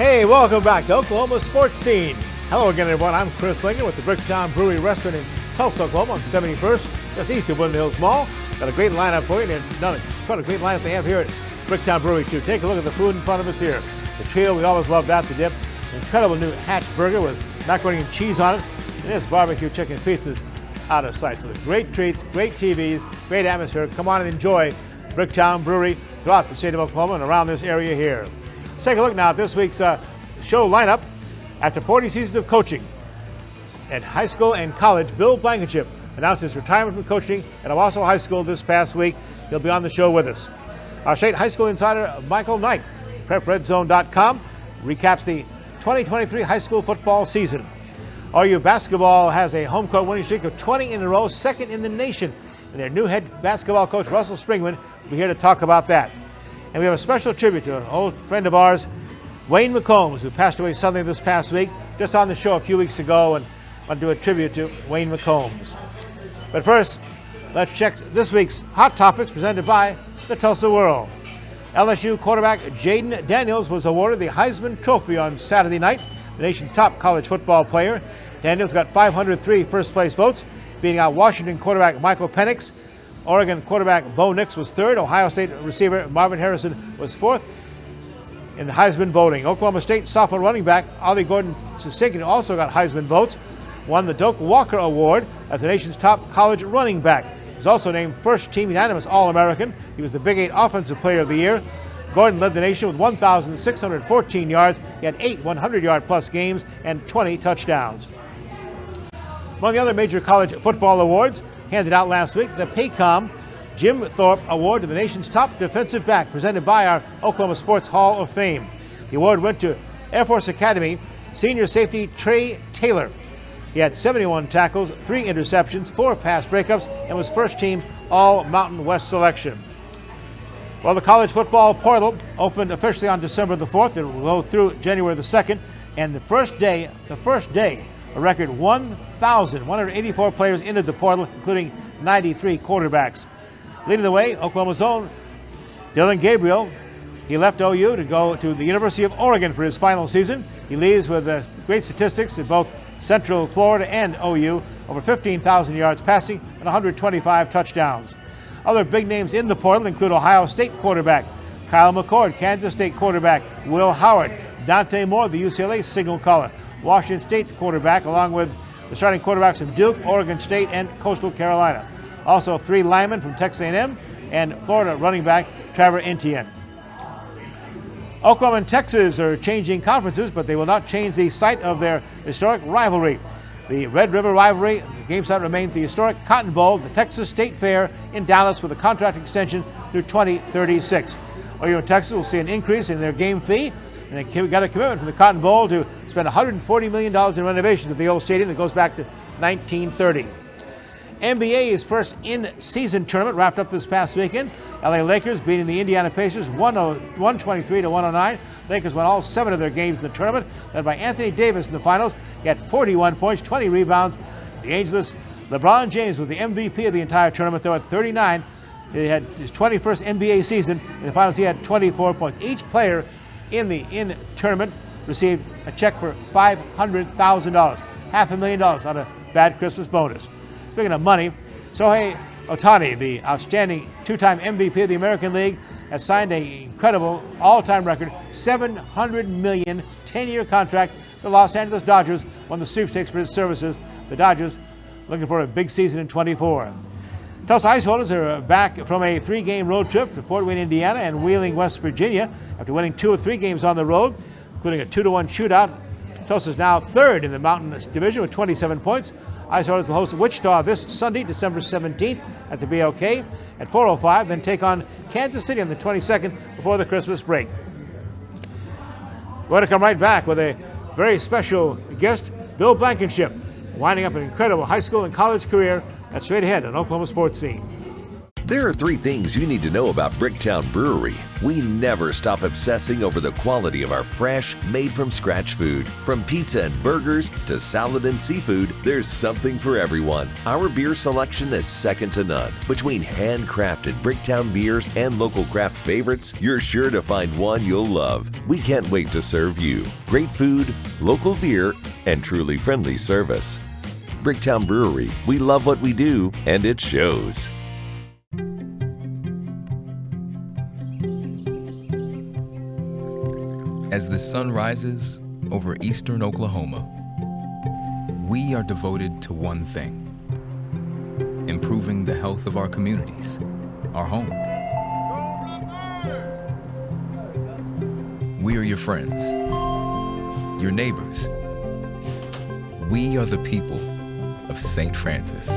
Hey, welcome back to Oklahoma Sports Scene. Hello again, everyone. I'm Chris Lincoln with the Bricktown Brewery Restaurant in Tulsa, Oklahoma on 71st, just east of Woodland Hills Mall. Got a great lineup for you, and quite a great lineup they have here at Bricktown Brewery, too. Take a look at the food in front of us here. The trio, we always love that, the dip. Incredible new Hatch burger with macaroni and cheese on it. And this barbecue chicken pizza's out of sight. So the great treats, great TVs, great atmosphere. Come on and enjoy Bricktown Brewery throughout the state of Oklahoma and around this area here. Let's take a look now at this week's show lineup. After 40 seasons of coaching at high school and college, Bill Blankenship announced his retirement from coaching at Owasso High School this past week. He'll be on the show with us. Our state high school insider, Michael Knight, PrepRedzone.com, recaps the 2023 high school football season. ORU basketball has a home court winning streak of 20 in a row, second in the nation. And their new head basketball coach, Russell Springmann, will be here to talk about that. And we have a special tribute to an old friend of ours, Wayne McCombs, who passed away suddenly this past week, just on the show a few weeks ago, and I want to do a tribute to Wayne McCombs. But first, let's check this week's Hot Topics presented by the Tulsa World. LSU quarterback Jaden Daniels was awarded the Heisman Trophy on Saturday night, the nation's top college football player. Daniels got 503 first-place votes, beating out Washington quarterback Michael Penix. Oregon quarterback Bo Nix was third. Ohio State receiver Marvin Harrison was fourth in the Heisman voting. Oklahoma State sophomore running back Ollie Gordon-Siskin also got Heisman votes, won the Doak Walker Award as the nation's top college running back. He was also named first-team unanimous All-American. He was the Big 8 Offensive Player of the Year. Gordon led the nation with 1,614 yards. He had 8 100-yard-plus games and 20 touchdowns. Among the other major college football awards handed out last week, the Paycom Jim Thorpe Award to the nation's top defensive back, presented by our Oklahoma Sports Hall of Fame. The award went to Air Force Academy senior safety Trey Taylor. He had 71 tackles, 3 interceptions, 4 pass breakups, and was first-team All-Mountain West selection. Well, the college football portal opened officially on December the 4th. It will go through January the 2nd, and the first day, a record 1,184 players entered the portal, including 93 quarterbacks. Leading the way, Oklahoma's own Dylan Gabriel. He left OU to go to the University of Oregon for his final season. He leaves with great statistics in both Central Florida and OU, over 15,000 yards passing and 125 touchdowns. Other big names in the portal include Ohio State quarterback Kyle McCord, Kansas State quarterback Will Howard, Dante Moore, the UCLA signal caller, Washington State quarterback, along with the starting quarterbacks of Duke, Oregon State, and Coastal Carolina. Also 3 linemen from Texas A&M and Florida running back Trevor Etienne. Oklahoma and Texas are changing conferences, but they will not change the site of their historic rivalry. The Red River rivalry, the game site remains the historic Cotton Bowl, the Texas State Fair in Dallas, with a contract extension through 2036. OU and Texas will see an increase in their game fee, and they got a commitment from the Cotton Bowl to spend $140 million in renovations of the old stadium that goes back to 1930. NBA's first in-season tournament wrapped up this past weekend. LA Lakers beating the Indiana Pacers 123-109. Lakers won all 7 of their games in the tournament, led by Anthony Davis in the finals. He had 41 points, 20 rebounds. The ageless LeBron James was the MVP of the entire tournament, though at 39. He had his 21st NBA season. In the finals, he had 24 points. Each player in the tournament received a check for $500,000, $500,000 on a bad Christmas bonus. Speaking of money, Shohei Ohtani, the outstanding 2-time MVP of the American League, has signed an incredible all-time record $700 million 10-year contract. The Los Angeles Dodgers won the sweepstakes for his services. The Dodgers looking for a big season in 24. Tulsa Ice Holders are back from a 3-game road trip to Fort Wayne, Indiana and Wheeling, West Virginia. After winning 2 of 3 games on the road, including a 2-1 shootout, Tulsa is now 3rd in the Mountain Division with 27 points. Ice Holders will host Wichita this Sunday, December 17th at the BOK at 4:05, then take on Kansas City on the 22nd before the Christmas break. We're going to come right back with a very special guest, Bill Blankenship, winding up an incredible high school and college career. That's straight ahead on Oklahoma Sports Scene. There are 3 things you need to know about Bricktown Brewery. We never stop obsessing over the quality of our fresh, made-from-scratch food. From pizza and burgers to salad and seafood, there's something for everyone. Our beer selection is second to none. Between handcrafted Bricktown beers and local craft favorites, you're sure to find one you'll love. We can't wait to serve you. Great food, local beer, and truly friendly service. Bricktown Brewery, we love what we do, and it shows. As the sun rises over eastern Oklahoma, we are devoted to one thing: improving the health of our communities, our home. We are your friends, your neighbors. We are the people of St. Francis.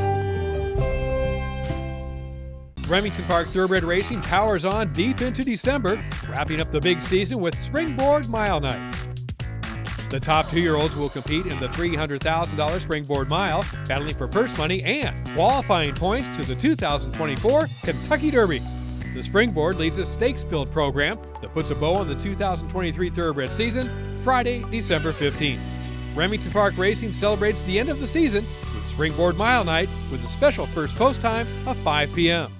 Remington Park Thoroughbred Racing powers on deep into December, wrapping up the big season with Springboard Mile Night. The top 2-year-olds will compete in the $300,000 Springboard Mile, battling for purse money and qualifying points to the 2024 Kentucky Derby. The Springboard leads a stakes-filled program that puts a bow on the 2023 Thoroughbred season, Friday, December 15th. Remington Park Racing celebrates the end of the season with Springboard Mile Night with a special first post time of 5 p.m.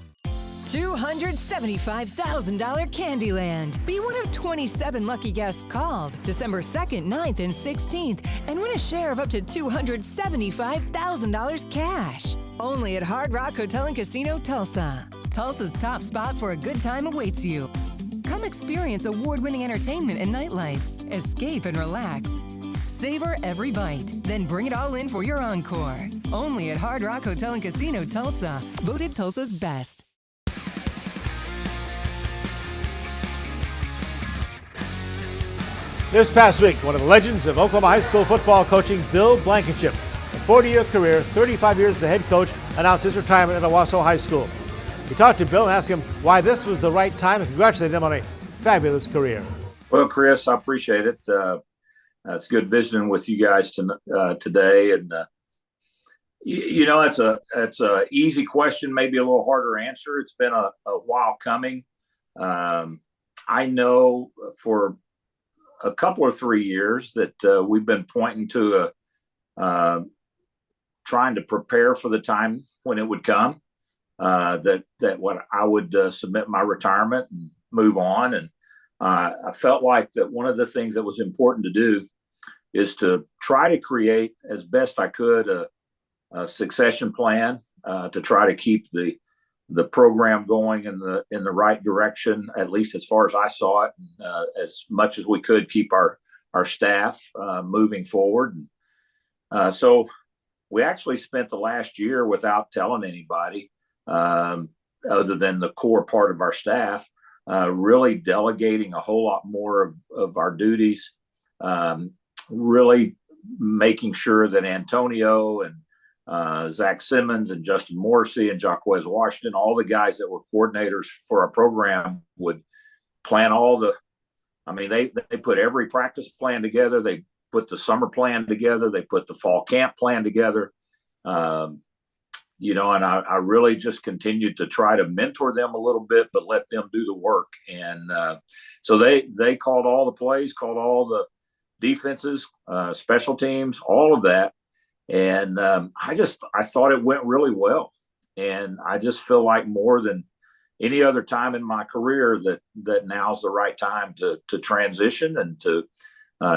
$275,000 Candyland. Be one of 27 lucky guests called December 2nd, 9th, and 16th and win a share of up to $275,000 cash. Only at Hard Rock Hotel and Casino, Tulsa. Tulsa's top spot for a good time awaits you. Come experience award-winning entertainment and nightlife. Escape and relax. Savor every bite, then bring it all in for your encore. Only at Hard Rock Hotel and Casino, Tulsa. Voted Tulsa's best. This past week, one of the legends of Oklahoma high school football coaching, Bill Blankenship, a 40-year career, 35 years as a head coach, announced his retirement at Owasso High School. We talked to Bill and asked him why this was the right time and congratulated him on a fabulous career. Well, Chris, I appreciate it. It's good visiting with you guys today. And, it's a easy question, maybe a little harder answer. It's been a while coming. I know for a couple or 3 years that we've been pointing to trying to prepare for the time when it would come, that what I would submit my retirement and move on. And I felt like that one of the things that was important to do is to try to create as best I could a succession plan to try to keep the program going in the right direction, at least as far as I saw it, as much as we could keep our staff moving forward. So we actually spent the last year without telling anybody, other than the core part of our staff, really delegating a whole lot more of our duties, really making sure that Antonio and Zach Simmons and Justin Morrissey and Jaquez Washington, all the guys that were coordinators for our program, would plan they put every practice plan together. They put the summer plan together. They put the fall camp plan together. And I really just continued to try to mentor them a little bit, but let them do the work. And so they called all the plays, called all the defenses, special teams, all of that. And I thought it went really well. And I just feel like more than any other time in my career that now's the right time to transition and to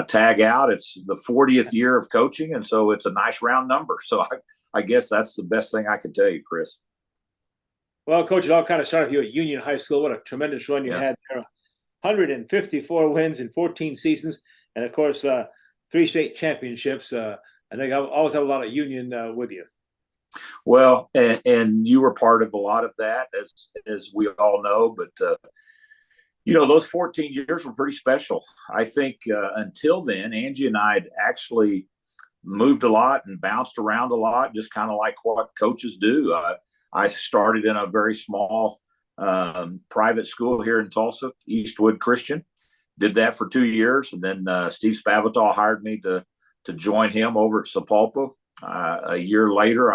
tag out. It's the 40th year of coaching, and so it's a nice round number. So I guess that's the best thing I could tell you, Chris. Well, Coach, it all kind of started with you at Union High School. What a tremendous run you had there. 154 wins in 14 seasons, and of course, 3 straight championships. I think I always have a lot of Union with you. Well, and you were part of a lot of that, as we all know. But those 14 years were pretty special. I think until then, Angie and I had actually moved a lot and bounced around a lot, just kind of like what coaches do. I started in a very small private school here in Tulsa, Eastwood Christian. Did that for 2 years, and then Steve Spavital hired me to join him over at Sapulpa. A year later,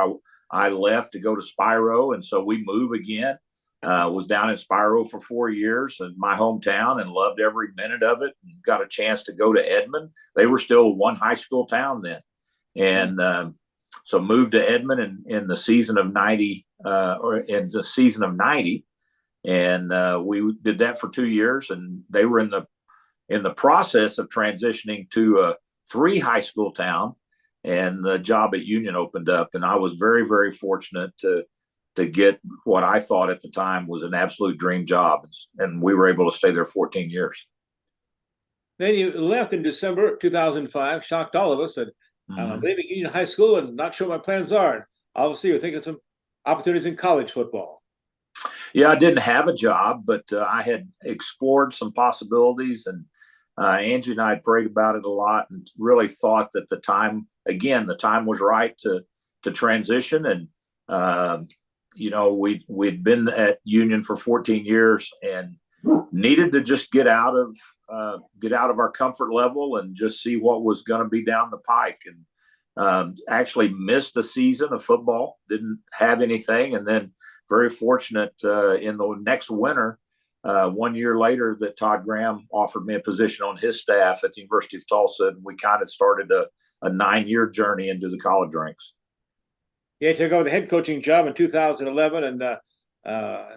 I left to go to Spiro, and so we move again. Was down in Spiro for 4 years in my hometown and loved every minute of it. And got a chance to go to Edmond. They were still one high school town then. And so moved to Edmond in the season of 90, And we did that for 2 years. And they were in the process of transitioning to a 3 high school town. And the job at Union opened up. And I was very, very fortunate to get what I thought at the time was an absolute dream job. And we were able to stay there 14 years. Then you left in December 2005, shocked all of us, that I'm leaving Union High School and not sure what my plans are. Obviously, you're thinking of some opportunities in college football. Yeah, I didn't have a job, but I had explored some possibilities. And Angie and I had prayed about it a lot and really thought that the time was right to transition. And, we'd been at Union for 14 years and needed to just get out of our comfort level and just see what was going to be down the pike. And actually missed a season of football, didn't have anything. And then very fortunate in the next winter, 1 year later, that Todd Graham offered me a position on his staff at the University of Tulsa. And we kind of started a 9-year journey into the college ranks. Yeah, took over the head coaching job in 2011, and I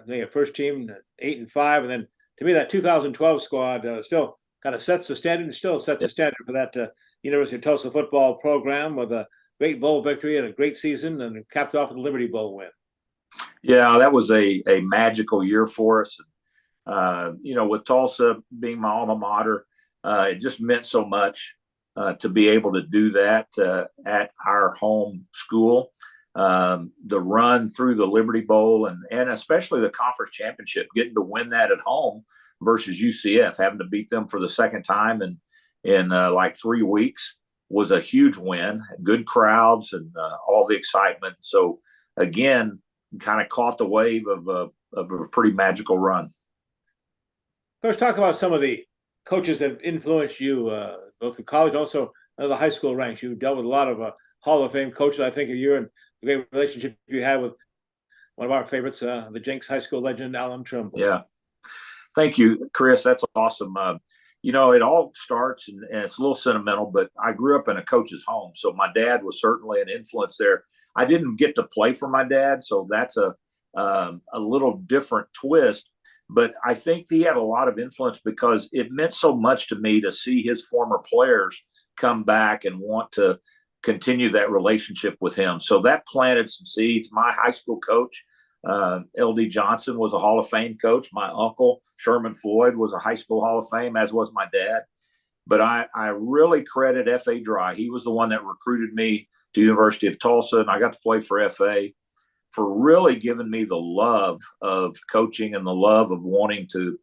think a first team 8-5, and then to me that 2012 squad still kind of sets the standard, and still sets the standard for that University of Tulsa football program with a great bowl victory and a great season, and capped off with the Liberty Bowl win. Yeah, that was a magical year for us. With Tulsa being my alma mater, it just meant so much to be able to do that at our home school. The run through the Liberty Bowl and especially the conference championship, getting to win that at home versus UCF, having to beat them for the second time in like 3 weeks, was a huge win. Good crowds and all the excitement. So again, kind of caught the wave of a pretty magical run. Let's talk about some of the coaches that influenced you, both in college and also the high school ranks. You dealt with a lot of Hall of Fame coaches. I think of you and the great relationship you had with one of our favorites, the Jenks High School legend, Alan Trimble. Yeah. Thank you, Chris. That's awesome. It all starts, and it's a little sentimental, but I grew up in a coach's home. So my dad was certainly an influence there. I didn't get to play for my dad, so that's a little different twist. But I think he had a lot of influence because it meant so much to me to see his former players come back and want to continue that relationship with him. So that planted some seeds. My high school coach, L.D. Johnson, was a Hall of Fame coach. My uncle, Sherman Floyd, was a high school Hall of Fame, as was my dad. But I really credit F.A. Dry. He was the one that recruited me to University of Tulsa, and I got to play for F.A. for really giving me the love of coaching and the love of wanting to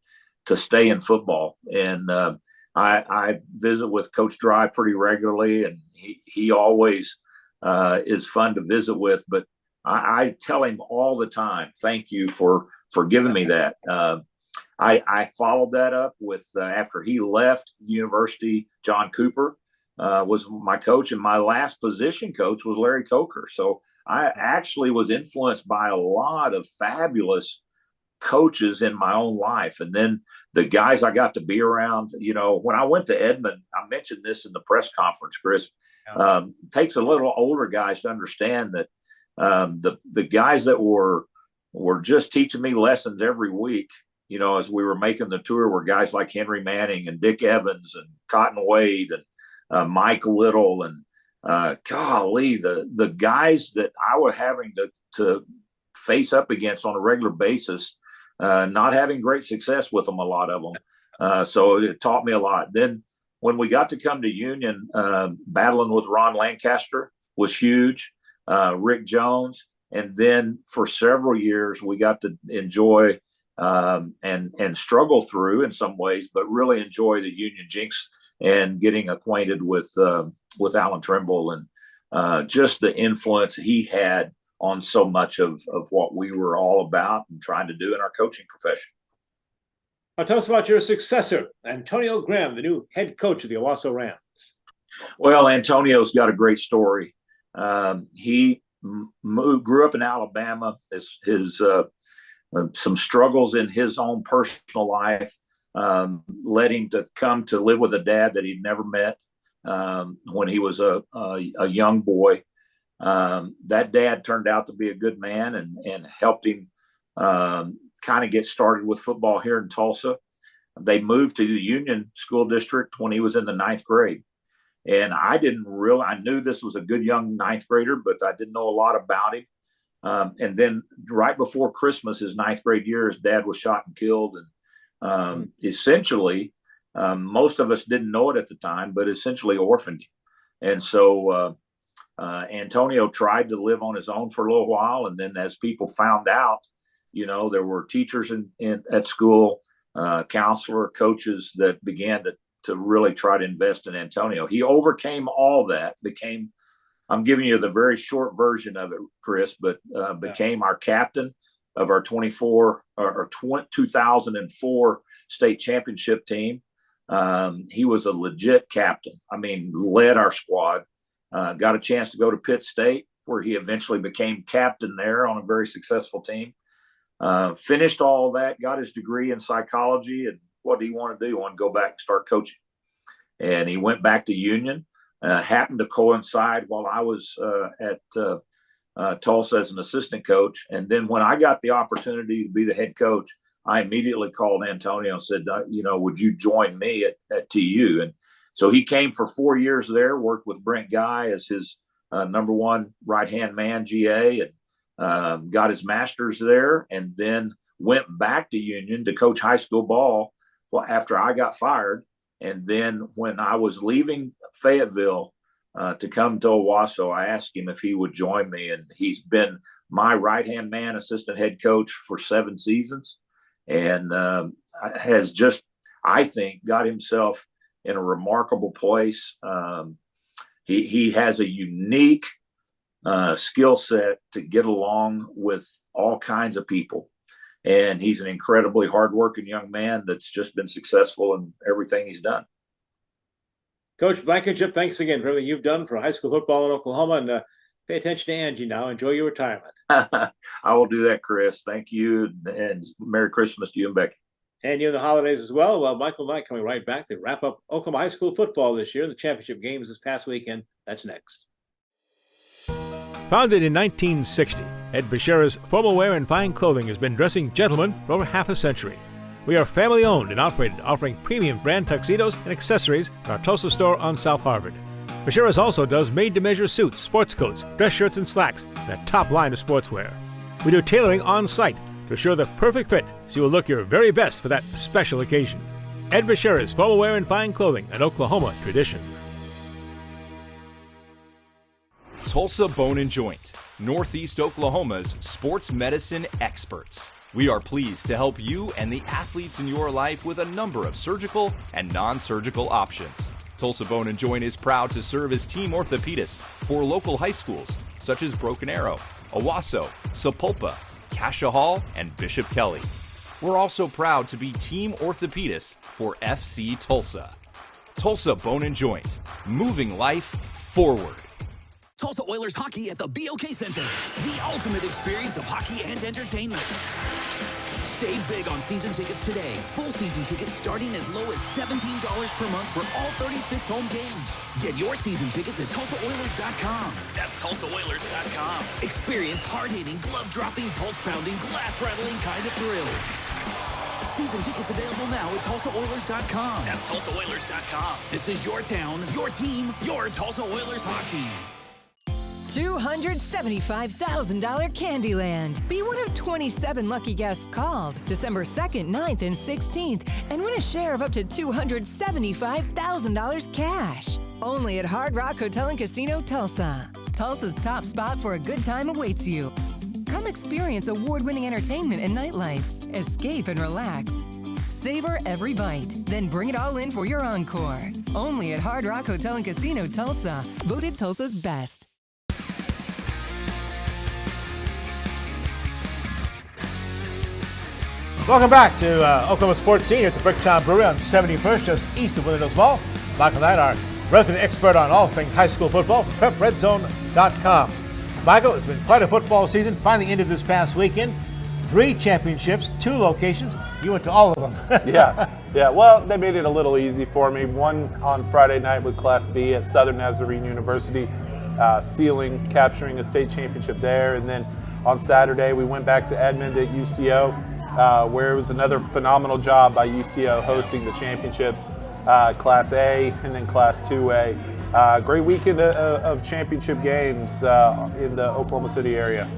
stay in football. And I visit with Coach Dry pretty regularly, and he always is fun to visit with. But I tell him all the time, thank you for giving me that. I followed that up with after he left university, John Cooper was my coach, and my last position coach was Larry Coker. So I actually was influenced by a lot of fabulous coaches in my own life. And then the guys I got to be around, when I went to Edmond, I mentioned this in the press conference, Chris, takes a little older guys to understand that the guys that were just teaching me lessons every week, as we were making the tour, were guys like Henry Manning and Dick Evans and Cotton Wade and Mike Little and golly, the guys that I was having to face up against on a regular basis, not having great success with them, a lot of them. So it taught me a lot. Then when we got to come to Union, battling with Ron Lancaster was huge, Rick Jones. And then for several years, we got to enjoy and struggle through in some ways, but really enjoy the Union Jinx and getting acquainted with Alan Trimble and just the influence he had on so much of what we were all about and trying to do in our coaching profession. Now tell us about your successor, Antonio Graham, the new head coach of the Owasso Rams. Well, Antonio's got a great story. He grew up in Alabama. His some struggles in his own personal life led him to come to live with a dad that he'd never met when he was a young boy. That dad turned out to be a good man and helped him kind of get started with football here in Tulsa. They moved to the Union School District when he was in the 9th grade. And I knew this was a good young 9th grader, but I didn't know a lot about him. And then right before Christmas, his 9th grade year, his dad was shot and killed. And essentially, most of us didn't know it at the time, but essentially orphaned him. And so Antonio tried to live on his own for a little while. And then as people found out, there were teachers at school, counselor, coaches that began to really try to invest in Antonio. He overcame all that, I'm giving you the very short version of it, Chris, but became our captain of our 2004 state championship team. He was a legit captain. I mean, led our squad, got a chance to go to Pitt State, where he eventually became captain there on a very successful team. Finished all that, got his degree in psychology, and what did he want to do? He wanted to go back and start coaching. And he went back to Union. Happened to coincide while I was at Tulsa as an assistant coach. And then when I got the opportunity to be the head coach, I immediately called Antonio and said, would you join me at TU? And so he came for 4 years there, worked with Brent Guy as his number one right-hand man, GA, and got his master's there, and then went back to Union to coach high school ball after I got fired. And then when I was leaving Fayetteville to come to Owasso, I asked him if he would join me. And he's been my right-hand man, assistant head coach for 7 seasons, and has just, I think, got himself in a remarkable place. He has a unique skill set to get along with all kinds of people. And he's an incredibly hardworking young man that's just been successful in everything he's done. Coach Blankenship, thanks again for everything you've done for high school football in Oklahoma. And pay attention to Angie now. Enjoy your retirement. I will do that, Chris. Thank you. And Merry Christmas to you and Becky. And you in the holidays as well. Well, Michael and I coming right back to wrap up Oklahoma high school football this year. The championship games this past weekend. That's next. Founded in 1960, Ed Bashira's formal wear and fine clothing has been dressing gentlemen for over half a century. We are family-owned and operated, offering premium brand tuxedos and accessories in our Tulsa store on South Harvard. Bashira's also does made-to-measure suits, sports coats, dress shirts, and slacks, and a top line of sportswear. We do tailoring on-site to assure the perfect fit, so you will look your very best for that special occasion. Ed Bashira's formal wear and fine clothing, an Oklahoma tradition. Tulsa Bone and Joint, Northeast Oklahoma's sports medicine experts. We are pleased to help you and the athletes in your life with a number of surgical and non-surgical options. Tulsa Bone and Joint is proud to serve as team orthopedist for local high schools such as Broken Arrow, Owasso, Sapulpa, Cascia Hall, and Bishop Kelly. We're also proud to be team orthopedist for FC Tulsa. Tulsa Bone and Joint, moving life forward. Tulsa Oilers hockey at the BOK Center. The ultimate experience of hockey and entertainment. Save big on season tickets today. Full season tickets starting as low as $17 per month for all 36 home games. Get your season tickets at TulsaOilers.com. That's TulsaOilers.com. Experience hard-hitting, glove-dropping, pulse-pounding, glass-rattling kind of thrill. Season tickets available now at TulsaOilers.com. That's TulsaOilers.com. This is your town, your team, your Tulsa Oilers hockey. $275,000 Candyland. Be one of 27 lucky guests called December 2nd, 9th, and 16th and win a share of up to $275,000 cash. Only at Hard Rock Hotel and Casino Tulsa. Tulsa's top spot for a good time awaits you. Come experience award-winning entertainment and nightlife. Escape and relax. Savor every bite, then bring it all in for your encore. Only at Hard Rock Hotel and Casino Tulsa. Voted Tulsa's best. Welcome back to Oklahoma Sports Scene here at the Bricktown Brewery on 71st, just east of Williams Mall. Michael Knight, our resident expert on all things high school football, PrepRedzone.com. Michael, it's been quite a football season. Finally ended this past weekend. 3 championships, 2 locations. You went to all of them. Yeah. Well, they made it a little easy for me. One on Friday night with Class B at Southern Nazarene University, capturing a state championship there. And then on Saturday, we went back to Edmond at UCO, where it was another phenomenal job by UCO hosting the championships, Class A and then Class 2A. Great weekend of championship games in the Oklahoma City area.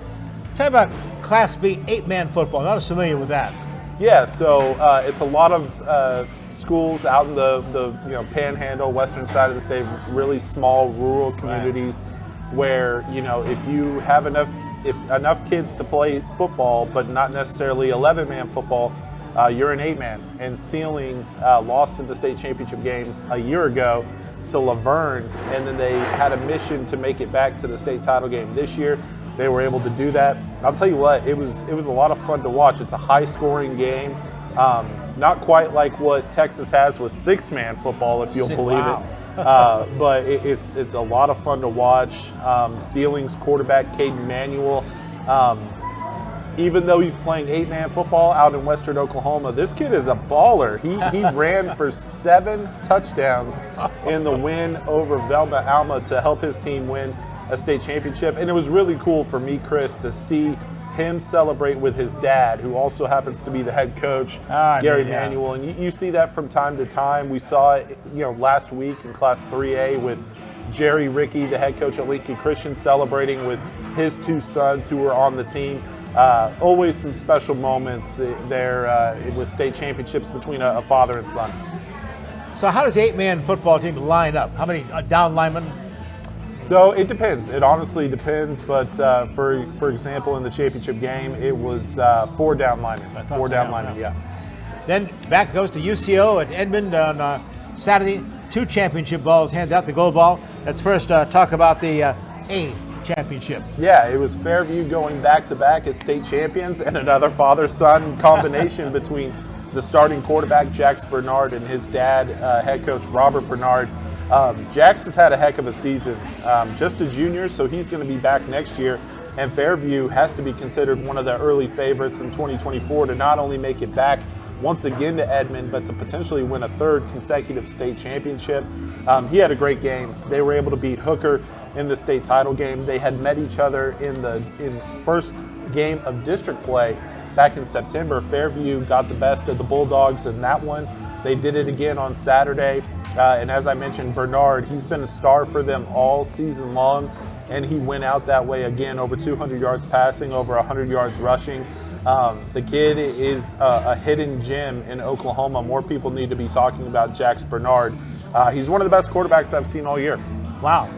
Tell me about Class B 8-man football. Not as familiar with that. Yeah, so it's a lot of schools out in the Panhandle, western side of the state, really small rural communities, where if you have enough kids to play football, but not necessarily 11-man football, you're an 8-man. And Sealing lost in the state championship game a year ago to Laverne, and then they had a mission to make it back to the state title game this year. They were able to do that. I'll tell you what, it was a lot of fun to watch. It's a high-scoring game, not quite like what Texas has with 6-man football, if you'll believe it. But it's a lot of fun to watch. Sealing's quarterback, Caden Manuel, even though he's playing 8-man football out in western Oklahoma, this kid is a baller. He ran for 7 touchdowns in the win over Velma Alma to help his team win a state championship. And it was really cool for me, Chris, to see him celebrate with his dad, who also happens to be the head coach, Gary Manuel. And you see that from time to time. We saw it, last week in Class 3A with Jerry Rickey, the head coach at Lincoln Christian, celebrating with his 2 sons who were on the team. Always some special moments there with state championships between a father and son. So how does the 8-man football team line up? How many down linemen? So it depends. It honestly depends. But for example, in the championship game, it was 4 down linemen. 4 down linemen, yeah. Then back goes to UCO at Edmond on Saturday. 2 championship balls handed out, the gold ball. Let's first talk about the A championship. Yeah, it was Fairview going back-to-back as state champions, and another father-son combination between the starting quarterback, Jax Bernard, and his dad, head coach Robert Bernard. Jax has had a heck of a season, just a junior, so he's going to be back next year. And Fairview has to be considered one of the early favorites in 2024 to not only make it back once again to Edmond, but to potentially win a 3rd consecutive state championship. He had a great game. They were able to beat Hooker in the state title game. They had met each other in first game of district play back in September. Fairview got the best of the Bulldogs in that one. They did it again on Saturday. And as I mentioned, Bernard, he's been a star for them all season long, and he went out that way again, over 200 yards passing, over 100 yards rushing. The kid is a hidden gem in Oklahoma. More people need to be talking about Jax Bernard. He's one of the best quarterbacks I've seen all year. Wow.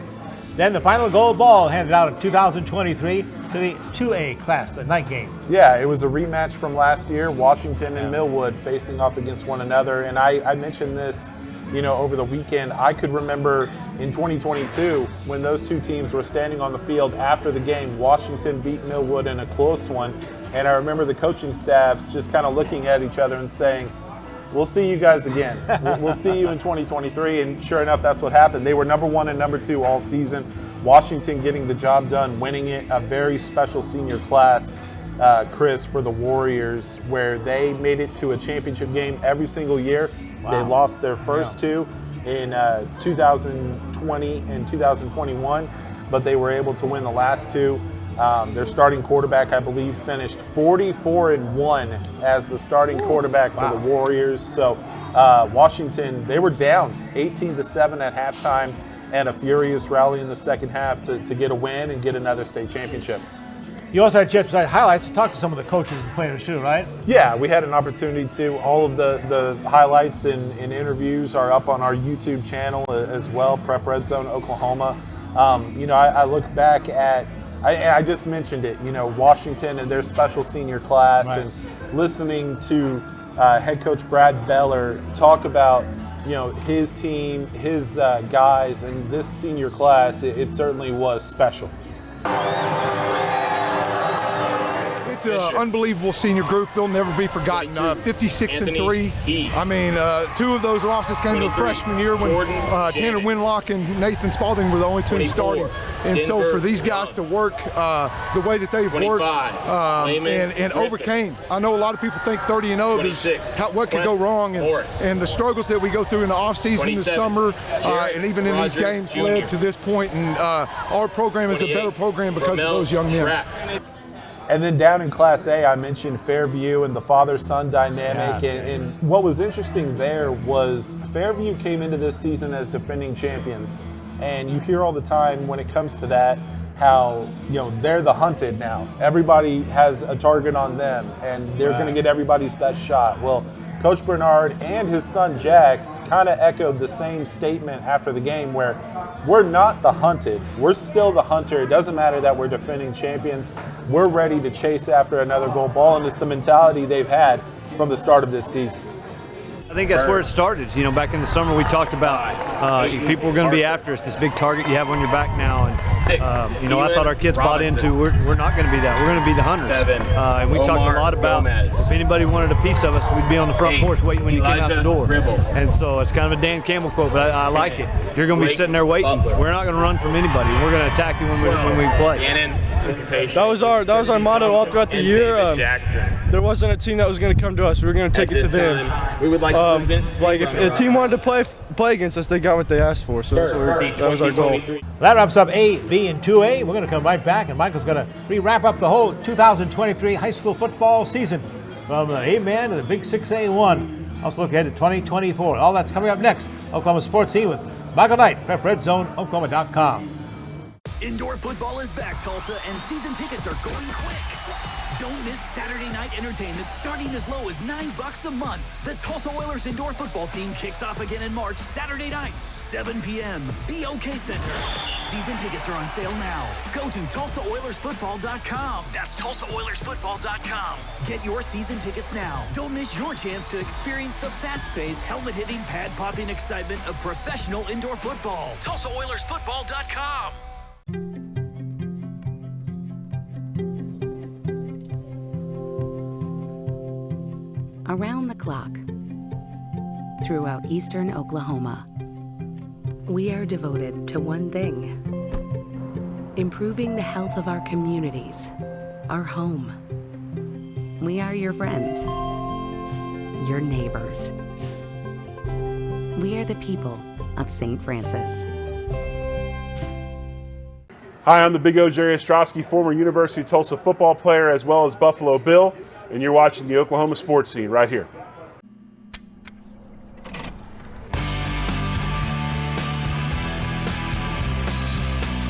Then the final gold ball handed out in 2023 to the 2A class, the night game. Yeah, it was a rematch from last year, Washington and Millwood facing off against one another. And I mentioned this, over the weekend. I could remember in 2022 when those 2 teams were standing on the field after the game. Washington beat Millwood in a close one. And I remember the coaching staffs just kind of looking at each other and saying, we'll see you guys again. We'll see you in 2023. And sure enough, that's what happened. They were number 1 and number 2 all season. Washington getting the job done, winning it. A very special senior class, Chris, for the Warriors, where they made it to a championship game every single year. Wow. They lost their first 2 in 2020 and 2021, but they were able to win the last 2. Their starting quarterback, I believe, finished 44-1 as the starting quarterback for the Warriors. So Washington, they were down 18-7 at halftime, and a furious rally in the second half to get a win and get another state championship. You also had a chance, besides highlights, to talk to some of the coaches and players too, right? Yeah, we had an opportunity to. All of the highlights and interviews are up on our YouTube channel as well, Prep Redzone Oklahoma. I look back at, I just mentioned it, Washington and their special senior class, right, and listening to head coach Brad Beller talk about his team, his guys, and this senior class, it certainly was special. It's an unbelievable senior group. They'll never be forgotten. 56-3. I mean, 2 of those losses came to the freshman year when Tanner Winlock and Nathan Spalding were the only 2 starting. And so for these guys to work the way that they've worked and overcame. I know a lot of people think 30-0 is what could go wrong, and the struggles that we go through in the offseason this summer and even in these games led to this point. And our program is a better program because of those young men. And then down in Class A, I mentioned Fairview and the father-son dynamic. And what was interesting there was Fairview came into this season as defending champions. And you hear all the time when it comes to that, how, they're the hunted now. Everybody has a target on them, and they're going to get everybody's best shot. Well, Coach Bernard and his son Jax kind of echoed the same statement after the game, where we're not the hunted. We're still the hunter. It doesn't matter that we're defending champions. We're ready to chase after another gold ball, and it's the mentality they've had from the start of this season. I think that's where it started. Back in the summer we talked about people were going to be after us, this big target you have on your back now. And, I thought our kids bought into we're not going to be that. We're going to be the hunters. And we talked a lot about if anybody wanted a piece of us, we'd be on the front porch waiting when you came out the door. And so it's kind of a Dan Campbell quote, but I like it. You're going to be sitting there waiting. We're not going to run from anybody. We're going to attack you when we play. That was our motto all throughout the year. There wasn't a team that was going to come to us. We were going to take it to them. We would like if a team wanted to play against us, they got what they asked for. So that was our goal. That wraps up A, B, and 2A. We're going to come right back, and Michael's going to wrap up the whole 2023 high school football season from the A-Man to the Big 6A1. Also look ahead to 2024. All that's coming up next. Oklahoma Sports Scene with Michael Knight, Prep Redzone, Oklahoma.com. Indoor football is back, Tulsa, and season tickets are going quick. Don't miss Saturday night entertainment starting as low as $9 a month. The Tulsa Oilers indoor football team kicks off again in March, Saturday nights, 7 p.m. BOK Center. Season tickets are on sale now. Go to TulsaOilersFootball.com. That's TulsaOilersFootball.com. Get your season tickets now. Don't miss your chance to experience the fast-paced, helmet-hitting, pad-popping excitement of professional indoor football. TulsaOilersFootball.com. Around the clock, throughout eastern Oklahoma, we are devoted to one thing: improving the health of our communities, our home. We are your friends, your neighbors. We are the people of St. Francis. Hi, I'm the Big O, Jerry Ostrowski, former University of Tulsa football player as well as Buffalo Bill, and you're watching the Oklahoma Sports Scene right here.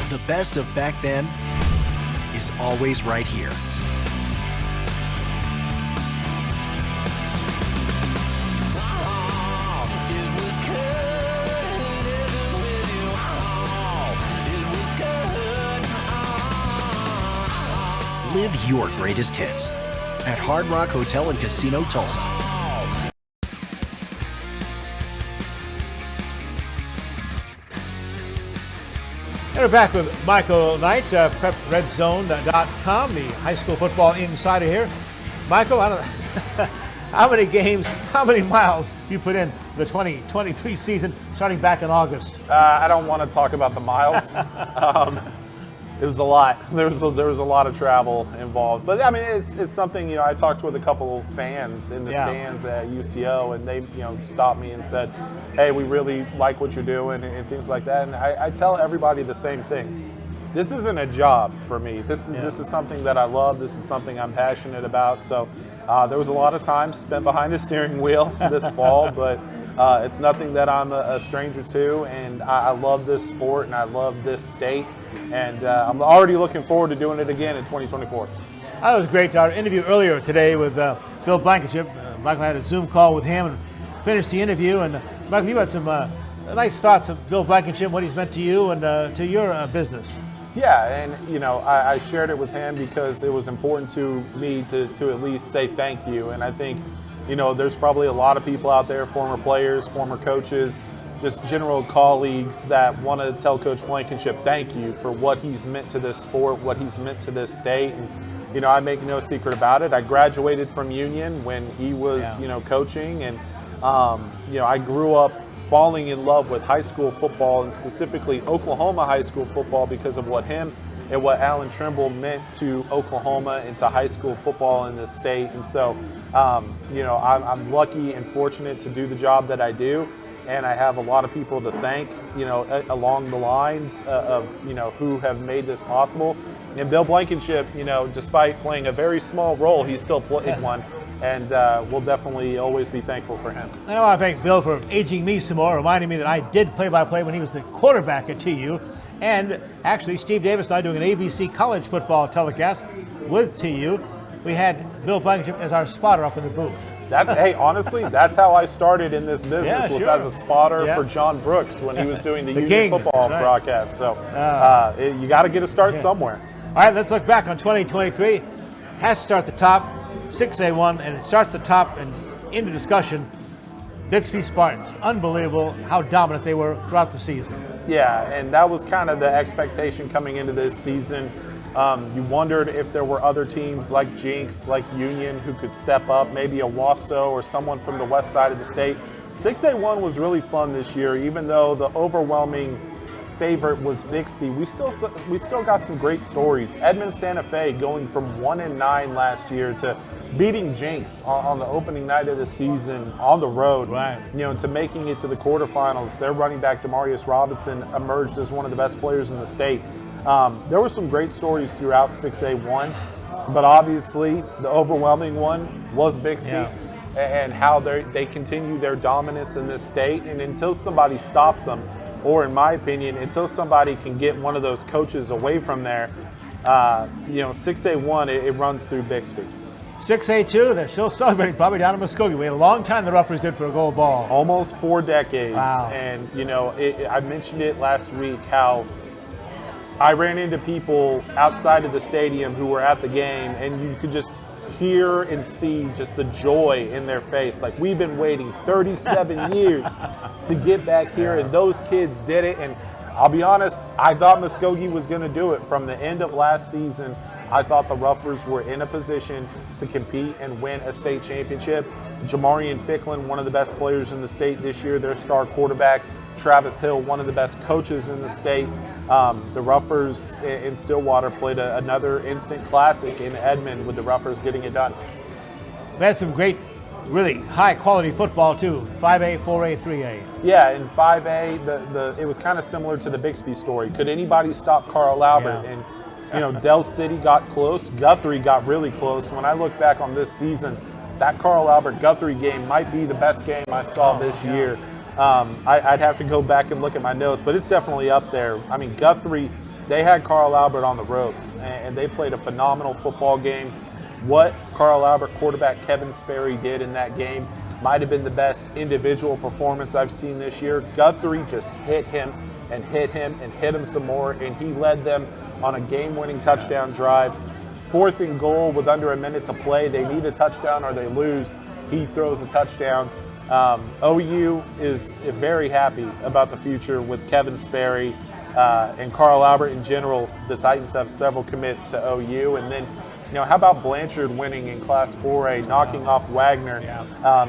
The best of back then is always right here. Live your greatest hits at Hard Rock Hotel and Casino Tulsa. And we're back with Michael Knight, PrepRedzone.com, the high school football insider here. Michael, I don't know, how many games, how many miles you put in the 2023 season starting back in August? I don't want to talk about the miles. It was a lot. There was a lot of travel involved. But I mean, it's something, I talked with a couple fans in the stands at UCO, and they, stopped me and said, hey, we really like what you're doing and things like that. And I tell everybody the same thing. This isn't a job for me. This is something that I love. This is something I'm passionate about. So there was a lot of time spent behind the steering wheel this fall, but it's nothing that I'm a stranger to, and I love this sport and I love this state, and I'm already looking forward to doing it again in 2024. That was great. Our interview earlier today with Bill Blankenship. Michael had a Zoom call with him and finished the interview. And Michael, you had some nice thoughts of Bill Blankenship, what he's meant to you and to your business. Yeah, and I shared it with him because it was important to me to at least say thank you. And I think there's probably a lot of people out there, former players, former coaches, just general colleagues that want to tell Coach Blankenship thank you for what he's meant to this sport, what he's meant to this state. And I make no secret about it. I graduated from Union when he was, coaching, and I grew up falling in love with high school football, and specifically Oklahoma high school football, because of what him and what Alan Trimble meant to Oklahoma and to high school football in this state. And so, I'm lucky and fortunate to do the job that I do. And I have a lot of people to thank, along the lines of, who have made this possible. And Bill Blankenship, despite playing a very small role, he's still played one. And we'll definitely always be thankful for him. I want to thank Bill for aging me some more, reminding me that I did play-by-play when he was the quarterback at TU. And actually, Steve Davis and I doing an ABC college football telecast with TU. We had Bill Blankenship as our spotter up in the booth. Honestly, that's how I started in this business, as a spotter for John Brooks when he was doing the Union football broadcast. So you got to get a start somewhere. All right, let's look back on 2023. Has to start the top, 6A1, and it starts the top and into discussion. Bixby Spartans, unbelievable how dominant they were throughout the season. Yeah, and that was kind of the expectation coming into this season. You wondered if there were other teams like Jinx, like Union, who could step up, maybe Owasso or someone from the west side of the state. 6A1 was really fun this year, even though the overwhelming favorite was Bixby. We still got some great stories. Edmond Santa Fe going from 1-9 last year to beating Jinx on the opening night of the season on the road, to making it to the quarterfinals. Their running back, Demarius Robinson, emerged as one of the best players in the state. There were some great stories throughout 6A1, but obviously the overwhelming one was Bixby and how they continue their dominance in this state. And until somebody stops them, or in my opinion, until somebody can get one of those coaches away from there, 6A1, it runs through Bixby. 6A2, they're still celebrating probably down in Muskogee. We had a long time the Ruffers did for a gold ball. Almost 4 decades. Wow. And, I mentioned it last week how I ran into people outside of the stadium who were at the game, and you could just hear and see just the joy in their face. Like, we've been waiting 37 years to get back here, and those kids did it. And I'll be honest, I thought Muskogee was going to do it. From the end of last season, I thought the Ruffers were in a position to compete and win a state championship. Jamarian Ficklin, one of the best players in the state this year, their star quarterback. Travis Hill, one of the best coaches in the state. The Ruffers in Stillwater played another instant classic in Edmond with the Ruffers getting it done. We had some great, really high-quality football, too. 5A, 4A, 3A. Yeah, in 5A, it was kind of similar to the Bixby story. Could anybody stop Carl Albert? Yeah. And, Del City got close. Guthrie got really close. When I look back on this season, that Carl Albert Guthrie game might be the best game I saw this year. I'd have to go back and look at my notes, but it's definitely up there. I mean, Guthrie, they had Carl Albert on the ropes, and they played a phenomenal football game. What Carl Albert quarterback Kevin Sperry did in that game might have been the best individual performance I've seen this year. Guthrie just hit him and hit him and hit him some more, and he led them on a game-winning touchdown drive. 4th and goal with under a minute to play. They need a touchdown or they lose. He throws a touchdown. OU is very happy about the future with Kevin Sperry and Carl Albert in general. The Titans have several commits to OU. And then, how about Blanchard winning in Class 4A, knocking off Wagner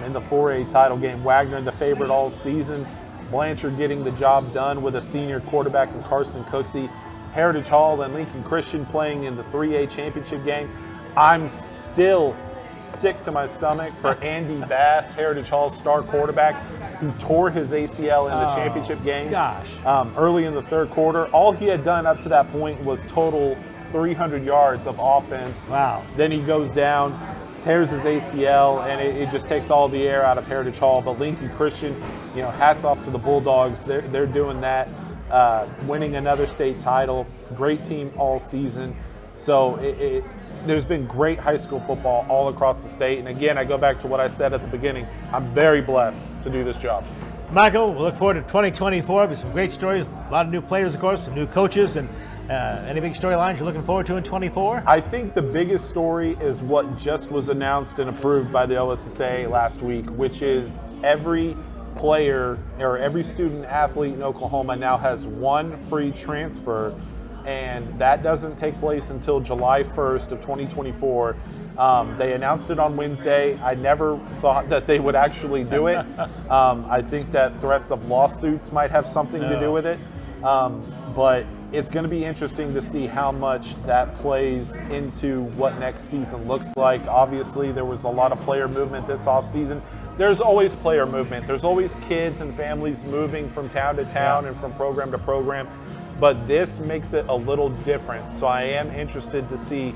in the 4A title game. Wagner, the favorite all season. Blanchard getting the job done with a senior quarterback in Carson Cooksey. Heritage Hall and Lincoln Christian playing in the 3A championship game. I'm still sick to my stomach for Andy Bass, Heritage Hall's star quarterback, who tore his ACL in the championship game. Early in the third quarter. All he had done up to that point was total 300 yards of offense. Wow. Then he goes down, tears his ACL, and it just takes all the air out of Heritage Hall. But Lincoln Christian, hats off to the Bulldogs. They're doing that, winning another state title. Great team all season. So there's been great high school football all across the state. And again, I go back to what I said at the beginning. I'm very blessed to do this job. Michael, we'll look forward to 2024. With some great stories, a lot of new players, of course, some new coaches, and any big storylines you're looking forward to in 24? I think the biggest story is what just was announced and approved by the OSSA last week, which is every player or every student athlete in Oklahoma now has one free transfer and that doesn't take place until July 1st of 2024. They announced it on Wednesday. I never thought that they would actually do it. I think that threats of lawsuits might have something to do with it. But it's going to be interesting to see how much that plays into what next season looks like. Obviously, there was a lot of player movement this offseason. There's always player movement. There's always kids and families moving from town to town and from program to program. But this makes it a little different. So I am interested to see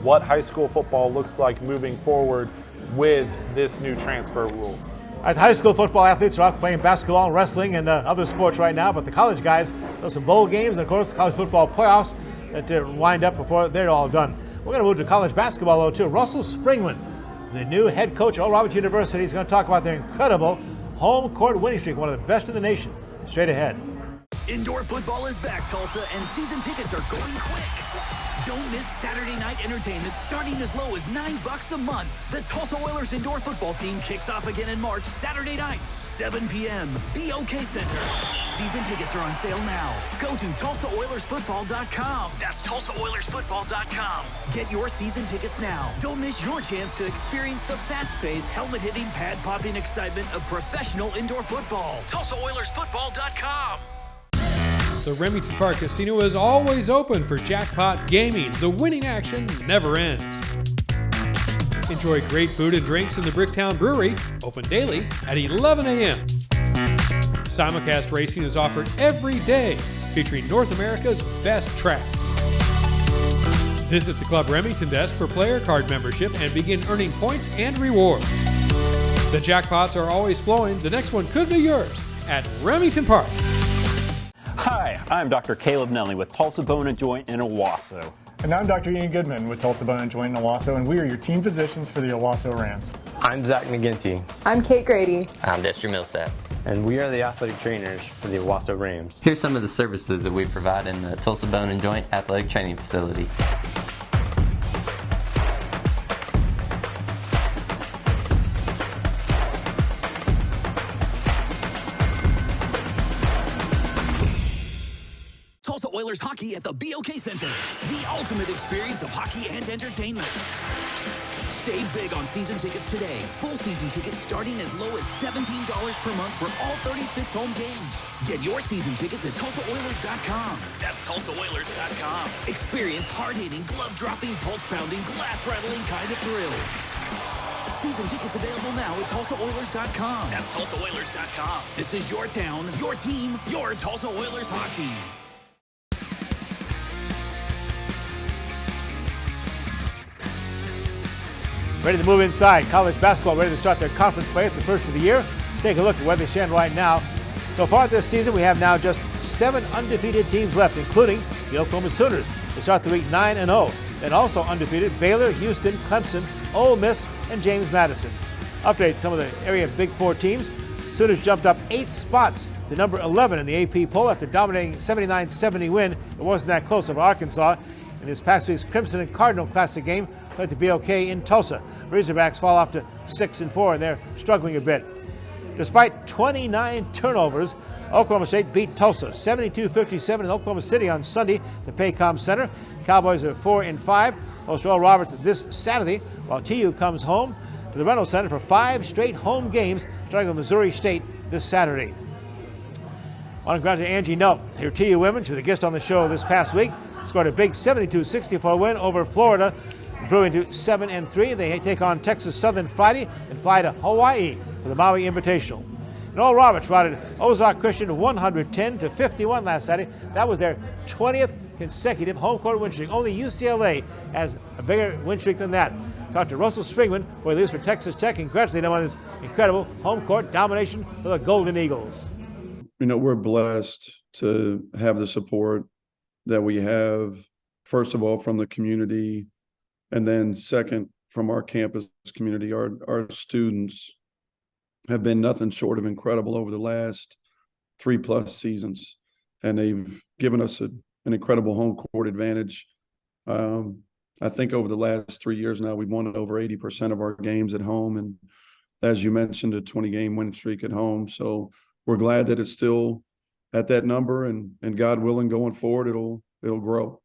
what high school football looks like moving forward with this new transfer rule. The high school football athletes are off playing basketball and wrestling and other sports right now, but the college guys saw some bowl games and, of course, college football playoffs that wind up before they're all done. We're going to move to college basketball, though, too. Russell Springmann, the new head coach at Oral Roberts University, is going to talk about their incredible home court winning streak, one of the best in the nation. Straight ahead. Indoor football is back, Tulsa, and season tickets are going quick. Don't miss Saturday night entertainment starting as low as $9 a month. The Tulsa Oilers indoor football team kicks off again in March, Saturday nights, 7 p.m. BOK Center. Season tickets are on sale now. Go to TulsaOilersFootball.com. That's TulsaOilersFootball.com. Get your season tickets now. Don't miss your chance to experience the fast-paced, helmet-hitting, pad-popping excitement of professional indoor football. TulsaOilersFootball.com. The Remington Park Casino is always open for jackpot gaming. The winning action never ends. Enjoy great food and drinks in the Bricktown Brewery, open daily at 11 a.m. Simulcast racing is offered every day, featuring North America's best tracks. Visit the Club Remington desk for player card membership and begin earning points and rewards. The jackpots are always flowing. The next one could be yours at Remington Park. Hi, I'm Dr. Caleb Nelly with Tulsa Bone and Joint in Owasso. And I'm Dr. Ian Goodman with Tulsa Bone and Joint in Owasso, and we are your team physicians for the Owasso Rams. I'm Zach McGinty. I'm Kate Grady. I'm Destry Millsap. And we are the athletic trainers for the Owasso Rams. Here's some of the services that we provide in the Tulsa Bone and Joint Athletic Training Facility. Tulsa Oilers hockey at the BOK Center. The ultimate experience of hockey and entertainment. Save big on season tickets today. Full season tickets starting as low as $17 per month for all 36 home games. Get your season tickets at TulsaOilers.com. That's TulsaOilers.com. Experience hard-hitting, glove-dropping, pulse-pounding, glass-rattling kind of thrill. Season tickets available now at TulsaOilers.com. That's TulsaOilers.com. This is your town, your team, your Tulsa Oilers hockey. Ready to move inside. College basketball ready to start their conference play at the first of the year. Take a look at where they stand right now. So far this season, we have now just 7 undefeated teams left, including the Oklahoma Sooners. They start the week 9-0. Then also undefeated Baylor, Houston, Clemson, Ole Miss, and James Madison. Update some of the area Big Four teams. Sooners jumped up 8 spots to number 11 in the AP poll after dominating 79-70 win. It wasn't that close over Arkansas. In this past week's Crimson and Cardinal Classic game, played the BOK in Tulsa. Razorbacks fall off to 6-4, and they're struggling a bit. Despite 29 turnovers, Oklahoma State beat Tulsa 72-57 in Oklahoma City on Sunday at the Paycom Center. Cowboys are 4-5. Host Oral Roberts this Saturday, while TU comes home to the Reynolds Center for 5 straight home games, starting with Missouri State this Saturday. I want to congratulate Angie Null, your TU women. She was a guest on the show this past week. Scored a big 72-64 win over Florida, improving to 7-3. They take on Texas Southern Friday and fly to Hawaii for the Maui Invitational. And Oral Roberts routed Ozark Christian 110-51 last Saturday. That was their 20th consecutive home court win streak. Only UCLA has a bigger win streak than that. Talked to Russell Springmann, who he leaves for Texas Tech, and congratulated him on his incredible home court domination for the Golden Eagles. You know, we're blessed to have the support that we have, first of all, from the community, and then second, from our campus community. Our students have been nothing short of incredible over the last 3+ seasons, and they've given us an incredible home court advantage. I think over the last 3 years now, we've won over 80% of our games at home, and as you mentioned, a 20-game win streak at home. So we're glad that it's still at that number, and God willing, going forward, it'll it'll grow.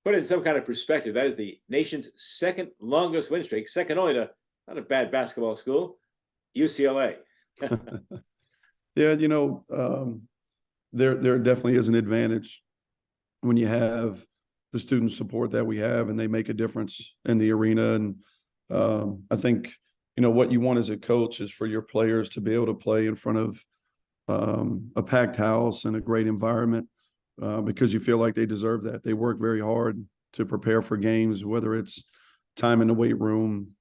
Put it in some kind of perspective, that is the nation's second longest win streak, second only to not a bad basketball school, UCLA. Yeah, you know, there definitely is an advantage when you have the student support that we have, and they make a difference in the arena. And I think, you know, what you want as a coach is for your players to be able to play in front of a packed house and a great environment, because you feel like they deserve that. They work very hard to prepare for games, whether it's time in the weight room,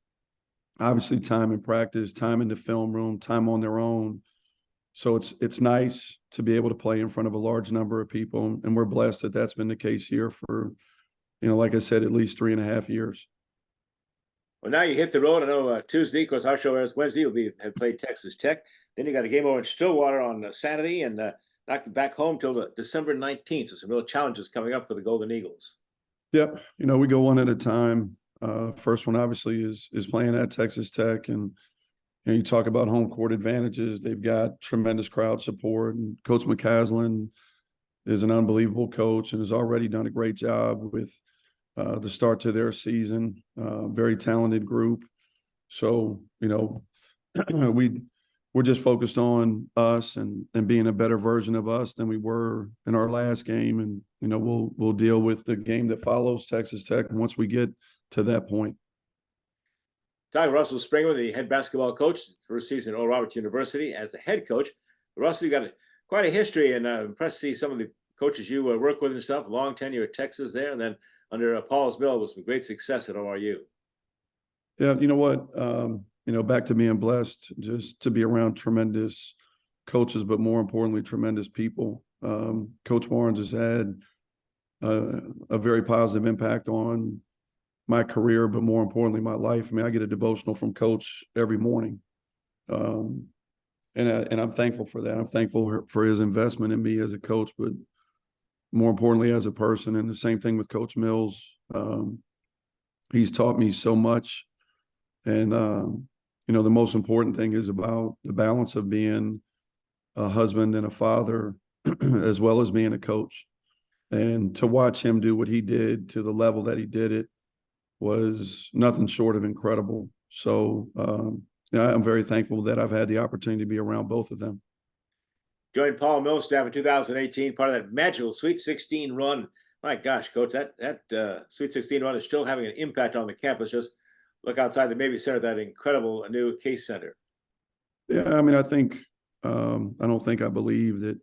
obviously time in practice, time in the film room, time on their own. So it's nice to be able to play in front of a large number of people, and we're blessed that that's been the case here for, you know, like I said, at least 3.5 years. Well, now you hit the road. I know Tuesday, of course, our show airs Wednesday. You'll have played Texas Tech. Then you got a game over in Stillwater on Saturday, and not back home till December 19th. So some real challenges coming up for the Golden Eagles. Yep, you know, we go one at a time. First one obviously is playing at Texas Tech, and you know, you talk about home court advantages. They've got tremendous crowd support, and Coach McCaslin is an unbelievable coach and has already done a great job with the start to their season. Very talented group. So, you know, we're just focused on us and being a better version of us than we were in our last game. And, you know, we'll deal with the game that follows Texas Tech once we get to that point. Russell Springmann, the head basketball coach, first season at Oral Roberts University as the head coach. Russell, you got quite a history, and impressed to see some of the coaches you work with and stuff. Long tenure at Texas there, and then under Paul's Mill with some great success at ORU. Yeah, you know what? You know, back to being blessed just to be around tremendous coaches, but more importantly, tremendous people. Coach Barnes has had a very positive impact on my career, but more importantly, my life. I mean, I get a devotional from Coach every morning. And I'm thankful for that. I'm thankful for his investment in me as a coach, but more importantly, as a person. And the same thing with Coach Mills. He's taught me so much. And, you know, the most important thing is about the balance of being a husband and a father, as well as being a coach. And to watch him do what he did to the level that he did it was nothing short of incredible. So, you know, I'm very thankful that I've had the opportunity to be around both of them. Joined Paul Mill's staff in 2018, part of that magical Sweet 16 run. My gosh, Coach, that Sweet 16 run is still having an impact on the campus. Just look outside the Mabee Center, that incredible new Case Center. Yeah, I mean, I think I don't think I believe that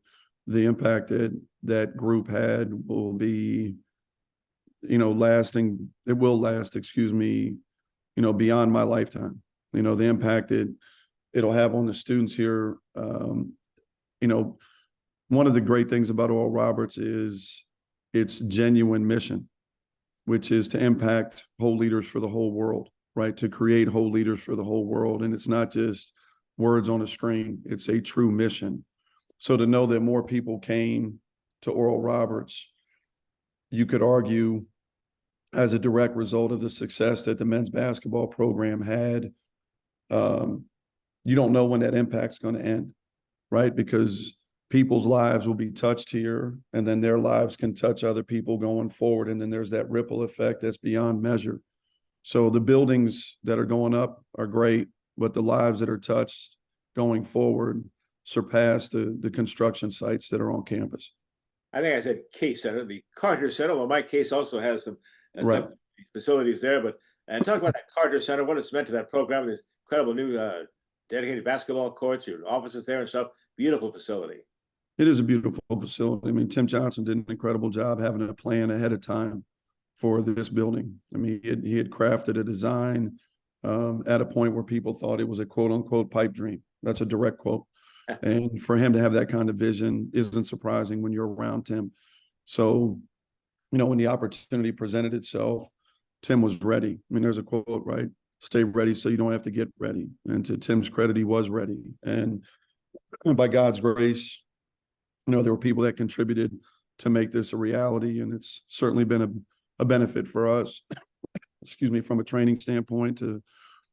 the impact that that group had will be, you know, lasting. It will last, you know, beyond my lifetime. You know, the impact that it'll have on the students here. You know, one of the great things about Oral Roberts is its genuine mission, which is to impact whole leaders for the whole world, right? To create whole leaders for the whole world. And it's not just words on a screen, it's a true mission. So to know that more people came to Oral Roberts, you could argue as a direct result of the success that the men's basketball program had, you don't know when that impact's going to end, right? Because people's lives will be touched here, and then their lives can touch other people going forward. And then there's that ripple effect that's beyond measure. So the buildings that are going up are great, but the lives that are touched going forward surpass the construction sites that are on campus. I think I said Case Center, the Carter Center. Well, my case also has some Right. facilities there. But and talk about that Carter Center, what it's meant to that program, this incredible new dedicated basketball courts, your offices there and stuff. Beautiful facility. It is a beautiful facility. I mean, Tim Johnson did an incredible job having a plan ahead of time for this building. I mean, he had crafted a design at a point where people thought it was a quote unquote pipe dream. That's a direct quote. And for him to have that kind of vision isn't surprising when you're around Tim. So, you know, when the opportunity presented itself, Tim was ready. I mean, there's a quote, right? Stay ready so you don't have to get ready. And to Tim's credit, he was ready. And by God's grace, you know, there were people that contributed to make this a reality. And it's certainly been a benefit for us, excuse me, from a training standpoint, to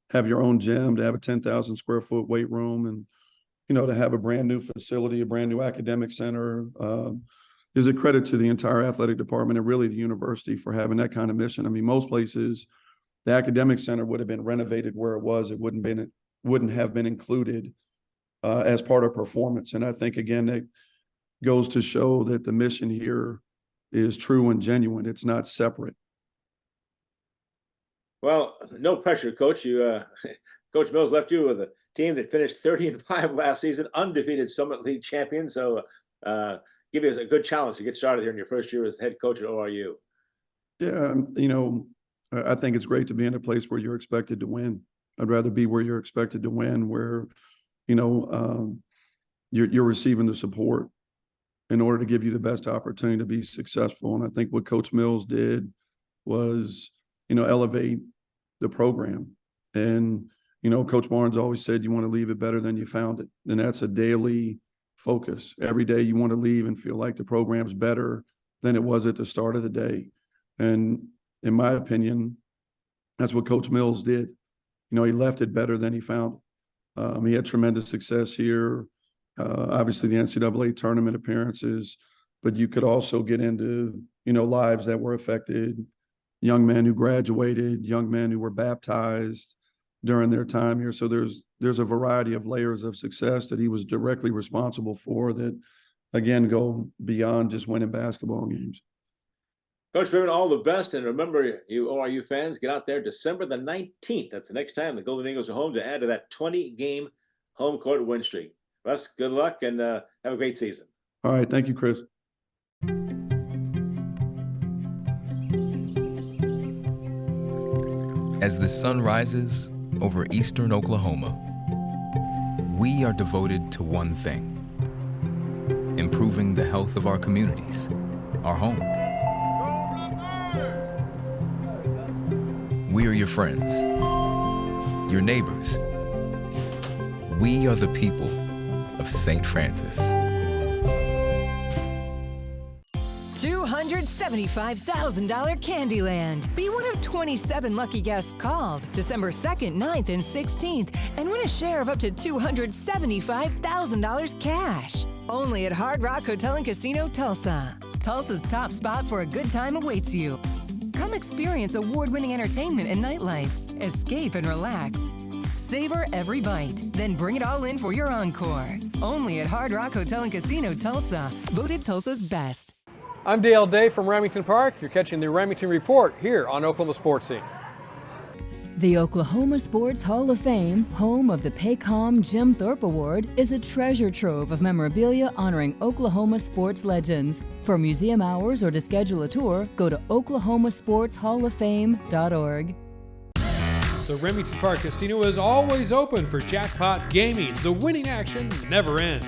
have your own gym, to have a 10,000 square foot weight room, and, you know, to have a brand new facility, a brand new academic center. is a credit to the entire athletic department and really the university for having that kind of mission. I mean, most places, the academic center would have been renovated where it was. It wouldn't have been included as part of performance. And I think, again, that goes to show that the mission here is true and genuine. It's not separate. Well, no pressure, Coach. You, Coach Mills left you with a team that finished 30-5 last season, undefeated Summit League champion. So give you a good challenge to get started here in your first year as head coach at ORU. Yeah, I think it's great to be in a place where you're expected to win. I'd rather be where you're expected to win, where, you're receiving the support in order to give you the best opportunity to be successful. And I think what Coach Mills did was, elevate the program. And, Coach Barnes always said you want to leave it better than you found it. And that's a daily focus. Every day you want to leave and feel like the program's better than it was at the start of the day. And in my opinion, that's what Coach Mills did. He left it better than he found it. He had tremendous success here. Obviously, the NCAA tournament appearances, but you could also get into, lives that were affected, young men who graduated, young men who were baptized during their time here. So there's a variety of layers of success that he was directly responsible for that, again, go beyond just winning basketball games. Coach Springmann, all the best. And remember, you ORU fans, get out there December the 19th. That's the next time the Golden Eagles are home to add to that 20-game home court win streak. Russ, good luck and have a great season. All right. Thank you, Chris. As the sun rises over eastern Oklahoma, we are devoted to one thing: improving the health of our communities, our home. We are your friends, your neighbors. We are the people of St. Francis. $275,000 Candyland. Be one of 27 lucky guests called December 2nd, 9th, and 16th and win a share of up to $275,000 cash. Only at Hard Rock Hotel and Casino, Tulsa. Tulsa's top spot for a good time awaits you. Come experience award-winning entertainment and nightlife. Escape and relax. Savor every bite, then bring it all in for your encore. Only at Hard Rock Hotel and Casino, Tulsa. Voted Tulsa's best. I'm Dale Day from Remington Park. You're catching the Remington Report here on Oklahoma Sportscene. The Oklahoma Sports Hall of Fame, home of the Paycom Jim Thorpe Award, is a treasure trove of memorabilia honoring Oklahoma sports legends. For museum hours or to schedule a tour, go to oklahomasportshalloffame.org. The Remington Park Casino is always open for jackpot gaming. The winning action never ends.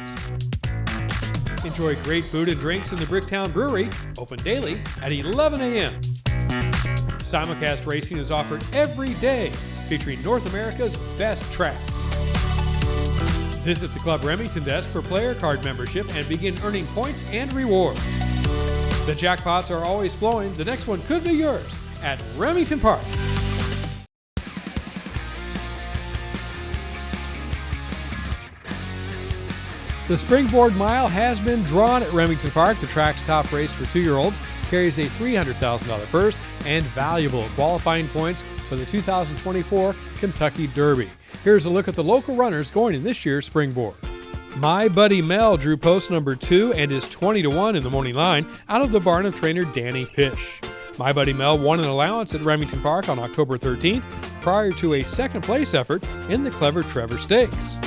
Enjoy great food and drinks in the Bricktown Brewery, open daily at 11 a.m. Simulcast racing is offered every day, featuring North America's best tracks. Visit the Club Remington desk for player card membership and begin earning points and rewards. The jackpots are always flowing. The next one could be yours at Remington Park. The Springboard Mile has been drawn at Remington Park. The track's top race for 2-year-olds carries a $300,000 purse and valuable qualifying points for the 2024 Kentucky Derby. Here's a look at the local runners going in this year's Springboard. My Buddy Mel drew post number 2 and is 20-1 in the morning line out of the barn of trainer Danny Pish. My Buddy Mel won an allowance at Remington Park on October 13th prior to a second place effort in the Clever Trevor Stakes.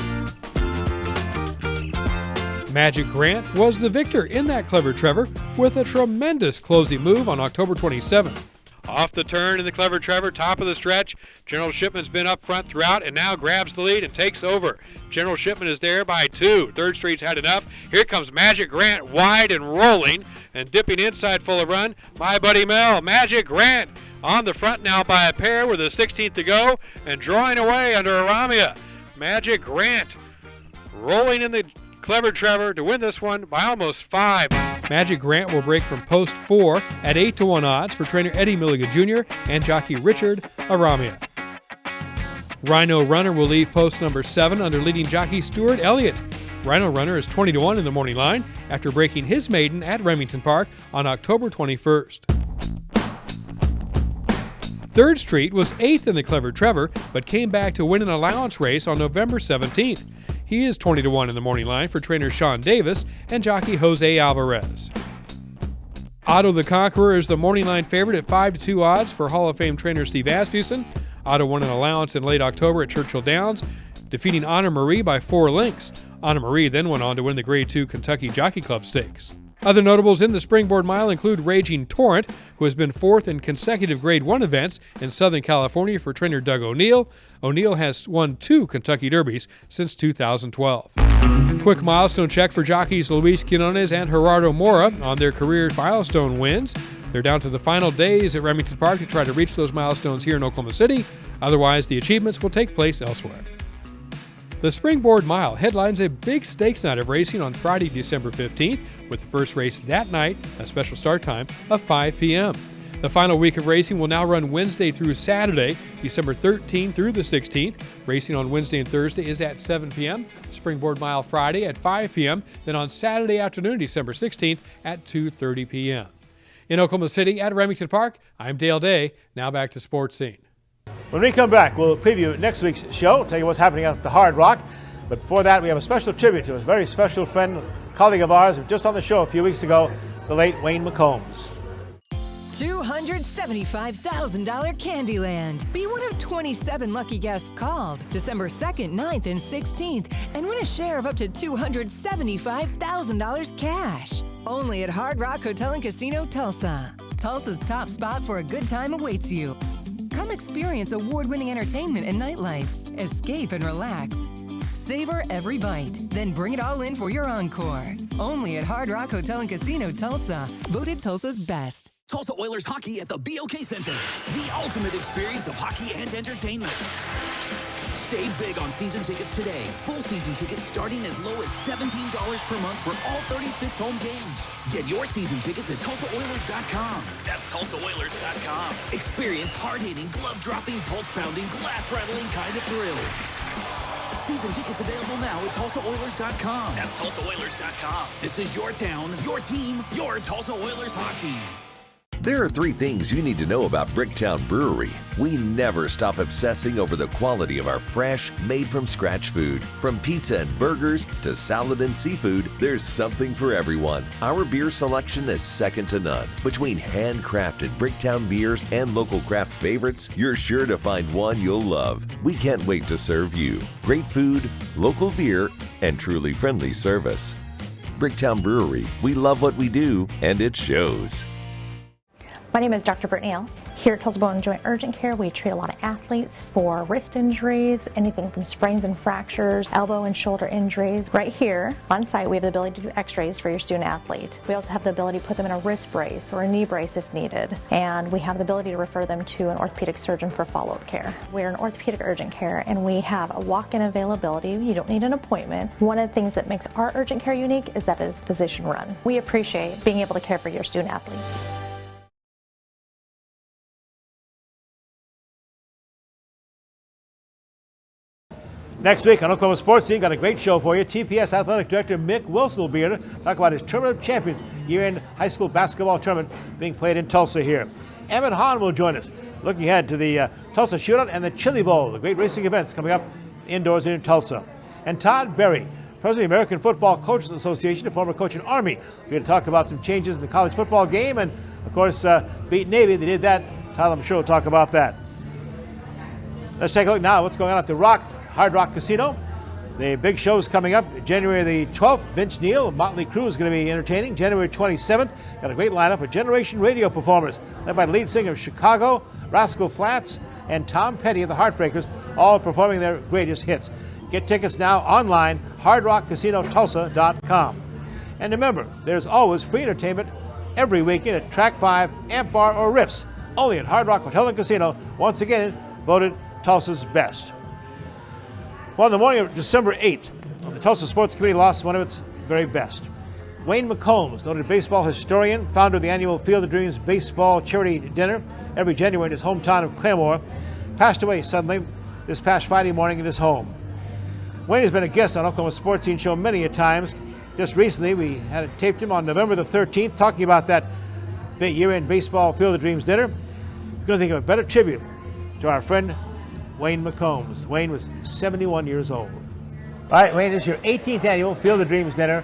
Magic Grant was the victor in that Clever Trevor with a tremendous closing move on October 27th. Off the turn in the Clever Trevor, top of the stretch. General Shipman's been up front throughout and now grabs the lead and takes over. General Shipman is there by 2. Third Street's had enough. Here comes Magic Grant wide and rolling and dipping inside full of run. My Buddy Mel, Magic Grant on the front now by a pair with a 16th to go and drawing away under Aramia. Magic Grant rolling in the Clever Trevor to win this one by almost 5. Magic Grant will break from post 4 at 8-1 odds for trainer Eddie Milligan Jr. and jockey Richard Aramia. Rhino Runner will leave post number 7 under leading jockey Stuart Elliott. Rhino Runner is 20-1 in the morning line after breaking his maiden at Remington Park on October 21st. 3rd Street was 8th in the Clever Trevor, but came back to win an allowance race on November 17th. He is 20-1 in the morning line for trainer Sean Davis and jockey Jose Alvarez. Otto the Conqueror is the morning line favorite at 5-2 odds for Hall of Fame trainer Steve Asmussen. Otto won an allowance in late October at Churchill Downs, defeating Honor Marie by 4 lengths. Honor Marie then went on to win the Grade 2 Kentucky Jockey Club Stakes. Other notables in the Springboard Mile include Raging Torrent, who has been 4th in consecutive Grade 1 events in Southern California for trainer Doug O'Neill. O'Neill has won 2 Kentucky Derbies since 2012. Quick milestone check for jockeys Luis Quinones and Gerardo Mora on their career milestone wins. They're down to the final days at Remington Park to try to reach those milestones here in Oklahoma City. Otherwise, the achievements will take place elsewhere. The Springboard Mile headlines a big stakes night of racing on Friday, December 15th, with the first race that night, a special start time of 5 p.m. The final week of racing will now run Wednesday through Saturday, December 13th through the 16th. Racing on Wednesday and Thursday is at 7 p.m., Springboard Mile Friday at 5 p.m., then on Saturday afternoon, December 16th at 2:30 p.m. In Oklahoma City at Remington Park, I'm Dale Day. Now back to Sports Scene. When we come back, we'll preview next week's show, tell you what's happening at the Hard Rock. But before that, we have a special tribute to a very special friend, colleague of ours, who was just on the show a few weeks ago, the late Wayne McCombs. $275,000 Candyland. Be one of 27 lucky guests called December 2nd, 9th, and 16th and win a share of up to $275,000 cash. Only at Hard Rock Hotel and Casino, Tulsa. Tulsa's top spot for a good time awaits you. Come experience award-winning entertainment and nightlife. Escape and relax. Savor every bite, then bring it all in for your encore. Only at Hard Rock Hotel and Casino, Tulsa. Voted Tulsa's best. Tulsa Oilers hockey at the BOK Center. The ultimate experience of hockey and entertainment. Save big on season tickets today. Full season tickets starting as low as $17 per month for all 36 home games. Get your season tickets at TulsaOilers.com. That's TulsaOilers.com. Experience hard-hitting, glove-dropping, pulse-pounding, glass-rattling kind of thrill. Season tickets available now at TulsaOilers.com. That's TulsaOilers.com. This is your town, your team, your Tulsa Oilers hockey. There are 3 things you need to know about Bricktown Brewery. We never stop obsessing over the quality of our fresh, made-from-scratch food. From pizza and burgers to salad and seafood, there's something for everyone. Our beer selection is second to none. Between handcrafted Bricktown beers and local craft favorites, you're sure to find one you'll love. We can't wait to serve you. Great food, local beer, and truly friendly service. Bricktown Brewery, we love what we do, and it shows. My name is Dr. Brittany Els. Here at Tulsa Bone and Joint Urgent Care, we treat a lot of athletes for wrist injuries, anything from sprains and fractures, elbow and shoulder injuries. Right here on site, we have the ability to do x-rays for your student athlete. We also have the ability to put them in a wrist brace or a knee brace if needed. And we have the ability to refer them to an orthopedic surgeon for follow-up care. We're an orthopedic urgent care and we have a walk-in availability. You don't need an appointment. One of the things that makes our urgent care unique is that it is physician run. We appreciate being able to care for your student athletes. Next week on Oklahoma Sports Scene, got a great show for you. TPS Athletic Director Mick Wilson will be here to talk about his Tournament of Champions year-end high school basketball tournament being played in Tulsa here. Emmett Hahn will join us, looking ahead to the Tulsa Shootout and the Chili Bowl, the great racing events coming up indoors here in Tulsa. And Todd Berry, President of the American Football Coaches Association, a former coach in Army. We're going to talk about some changes in the college football game and, of course, beat Navy. They did that. Todd, I'm sure, will talk about that. Let's take a look now at what's going on at the Hard Rock Casino. The big show's coming up. January the 12th, Vince Neil of Motley Crue is going to be entertaining. January 27th, got a great lineup of Generation Radio performers, led by the lead singer of Chicago, Rascal Flatts, and Tom Petty of the Heartbreakers, all performing their greatest hits. Get tickets now online, hardrockcasinotulsa.com. And remember, there's always free entertainment every weekend at Track 5, Amp Bar, or Riffs, only at Hard Rock Hotel and Casino, once again voted Tulsa's best. Well, in the morning of December 8th, the Tulsa Sports Committee lost one of its very best. Wayne McCombs, noted baseball historian, founder of the annual Field of Dreams baseball charity dinner every January in his hometown of Claremore, passed away suddenly this past Friday morning in his home. Wayne has been a guest on Oklahoma Sports Scene Show many a times. Just recently, we had taped him on November the 13th, talking about that big year-end baseball Field of Dreams dinner. We're going to think of a better tribute to our friend Wayne McCombs. Wayne was 71 years old. All right, Wayne, this is your 18th annual Field of Dreams dinner.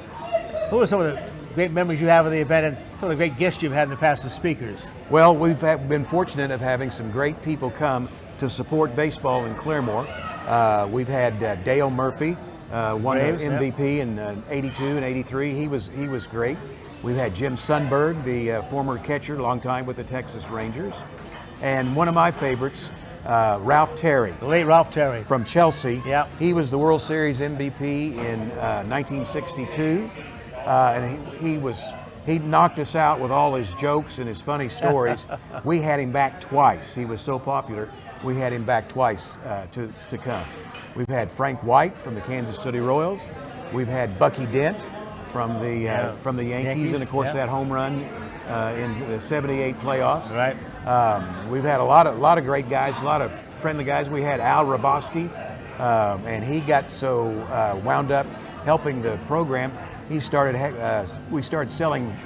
Who are some of the great memories you have of the event and some of the great guests you've had in the past as speakers? Well, we've been fortunate of having some great people come to support baseball in Claremore. We've had Dale Murphy, won the MVP in 82 and 83. He was great. We've had Jim Sundberg, the former catcher, long time with the Texas Rangers. And one of my favorites, Ralph Terry. The late Ralph Terry. From Chelsea. Yeah. He was the World Series MVP in 1962. And he knocked us out with all his jokes and his funny stories. We had him back twice. He was so popular, we had him back twice to come. We've had Frank White from the Kansas City Royals. We've had Bucky Dent from the Yankees, and of course that home run in the '78 playoffs. Right. We've had a lot of great guys, a lot of friendly guys. We had Al Raboski, and he got so wound up helping the program. We started selling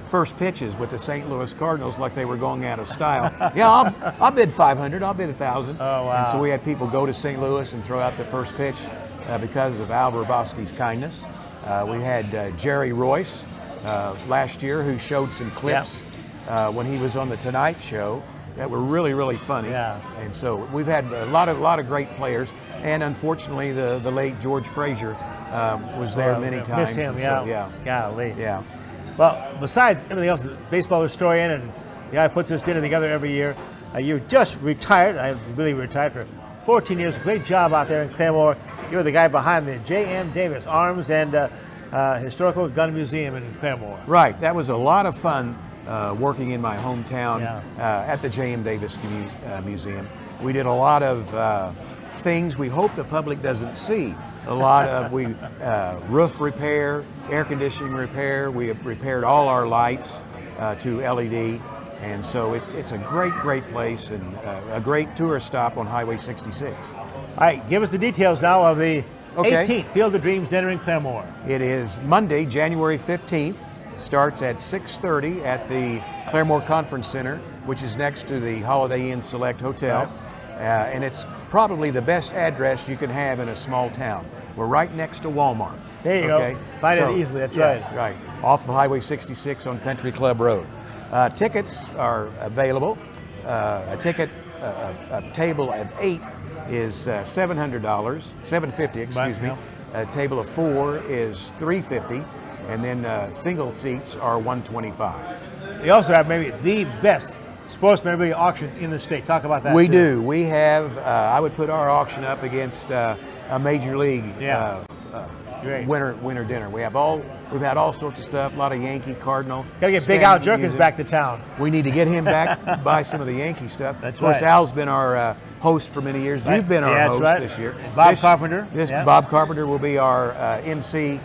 first pitches with the St. Louis Cardinals like they were going out of style. Yeah, I'll bid 500. I'll bid 1,000. Oh wow! And so we had people go to St. Louis and throw out the first pitch because of Al Raboski's kindness. We had Jerry Royce last year, who showed some clips when he was on the Tonight Show that were really, really funny. Yeah. And so we've had a lot of great players, and unfortunately the late George Frazier was there many times. Miss him, yeah. Golly. Yeah. Well, besides everything else, baseball historian and the guy who puts this dinner together every year, you just retired. I really retired for 14 years. Great job out there in Claremore. You're the guy behind the J.M. Davis Arms and Historical Gun Museum in Claremore. Right. That was a lot of fun working in my hometown at the J.M. Davis Museum. We did a lot of things we hope the public doesn't see. A lot of roof repair, air conditioning repair. We have repaired all our lights to LED. And so it's a great place and a great tourist stop on Highway 66. All right, give us the details now of the 18th Field of Dreams dinner in Claremore. It is Monday, January 15th. Starts at 6:30 at the Claremore Conference Center, which is next to the Holiday Inn Select Hotel. And it's probably the best address you can have in a small town. We're right next to Walmart. There you go. Find it easily, that's right. Right, off of Highway 66 on Country Club Road. Tickets are available. A table of 8 is $700, $750, excuse me. A table of 4 is $350, and then single seats are $125. They also have maybe the best sports memorabilia auction in the state. Talk about that. We do. We have. I would put our auction up against a major league winter dinner. We've had all sorts of stuff. A lot of Yankee, Cardinal. Got to get Big Al Jerkins back to town. We need to get him back. Buy some of the Yankee stuff. That's of course, right. Al's been our host for many years. You've been our host this year. Bob Carpenter. Bob Carpenter will be our MC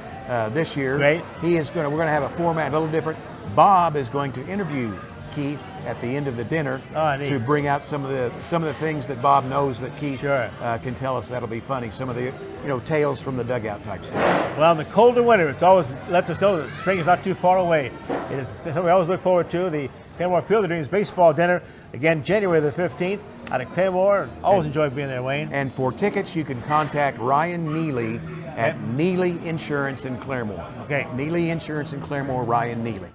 this year. Great. We're going to have a format a little different. Bob is going to interview Keith at the end of the dinner to bring out some of the things that Bob knows that Keith can tell us. That'll be funny. Some of the tales from the dugout type stuff. Well, in the colder winter, it always lets us know that spring is not too far away. It is something we always look forward to. The Claremore Field of Dreams baseball dinner, again, January the 15th, out of Claremore. Always enjoy being there, Wayne. And for tickets, you can contact Ryan Neely at Neely Insurance in Claremore. Okay. Neely Insurance in Claremore, Ryan Neely.